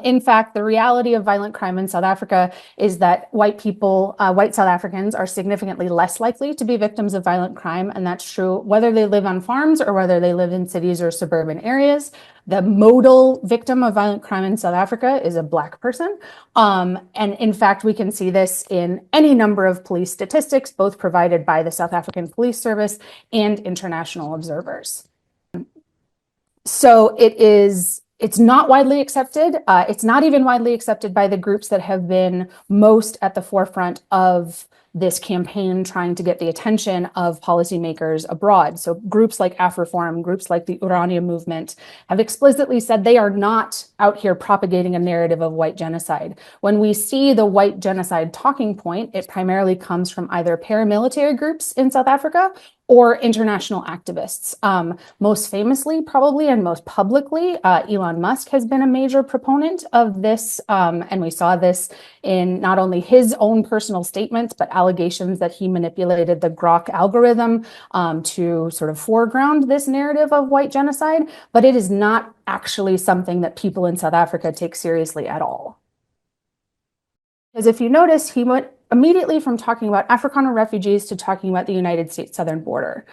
In fact, the reality of violent crime in South Africa is that white South Africans are significantly less likely to be victims of violent crime. And that's true whether they live on farms or whether they live in cities or suburban areas. The modal victim of violent crime in South Africa is a Black person. And in fact, we can see this in any number of police statistics, both provided by the South African Police Service and international observers. So it's not widely accepted. It's not even widely accepted by the groups that have been most at the forefront of this campaign trying to get the attention of policymakers abroad. So groups like AfriForum, groups like the Urania movement have explicitly said they are not out here propagating a narrative of white genocide. When we see the white genocide talking point, it primarily comes from either paramilitary groups in South Africa or international activists. Most famously, probably, and most publicly, Elon Musk has been a major proponent of this. And we saw this in not only his own personal statements, but allegations that he manipulated the Grok algorithm to sort of foreground this narrative of white genocide. But it is not actually something that people in South Africa take seriously at all. Because if you notice, he went immediately from talking about Afrikaner refugees to talking about the United States southern border.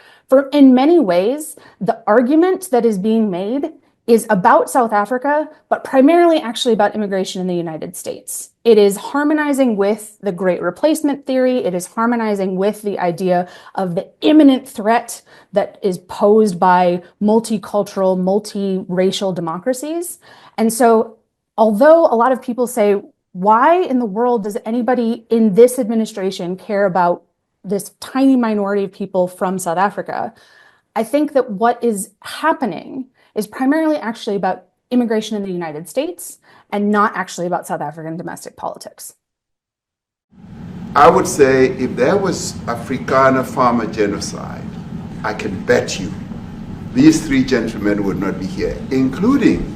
In many ways, the argument that is being made is about South Africa, but primarily actually about immigration in the United States. It is harmonizing with the Great Replacement theory. It is harmonizing with the idea of the imminent threat that is posed by multicultural, multiracial democracies. And so, although a lot of people say, why in the world does anybody in this administration care about this tiny minority of people from South Africa? I think that what is happening is primarily actually about immigration in the United States and not actually about South African domestic politics. I would say if there was Afrikaner farmer genocide, I can bet you these three gentlemen would not be here, including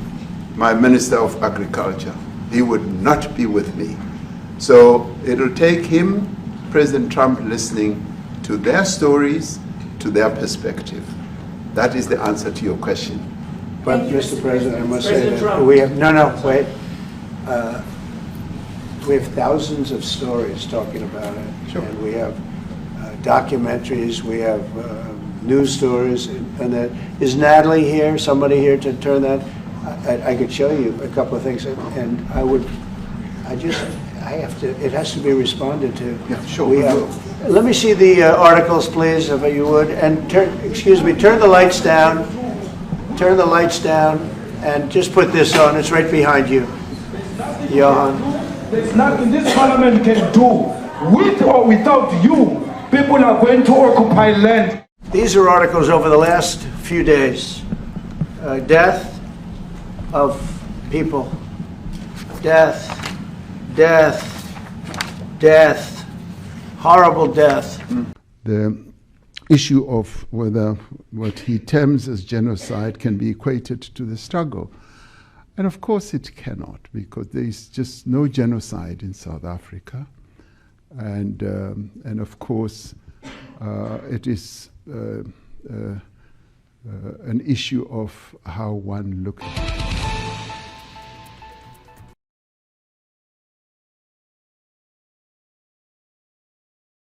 my Minister of Agriculture. He would not be with me. So it'll take him, President Trump, listening to their stories, to their perspective. That is the answer to your question. But Mr. President, I must say that we have, wait. We have thousands of stories talking about it. Sure. And we have documentaries, we have news stories, and that. Is Natalie here, somebody here to turn that? I could show you a couple of things, and it has to be responded to. Yeah, sure. Let me see the articles, please, if you would, and turn the lights down, and just put this on. It's right behind you, Johan. There's nothing this parliament can do, with or without you. People are going to occupy land. These are articles over the last few days. Death of people. Death. Horrible death. The issue of whether what he terms as genocide can be equated to the struggle. And of course it cannot, because there is just no genocide in South Africa. And of course it is an issue of how one looks at it.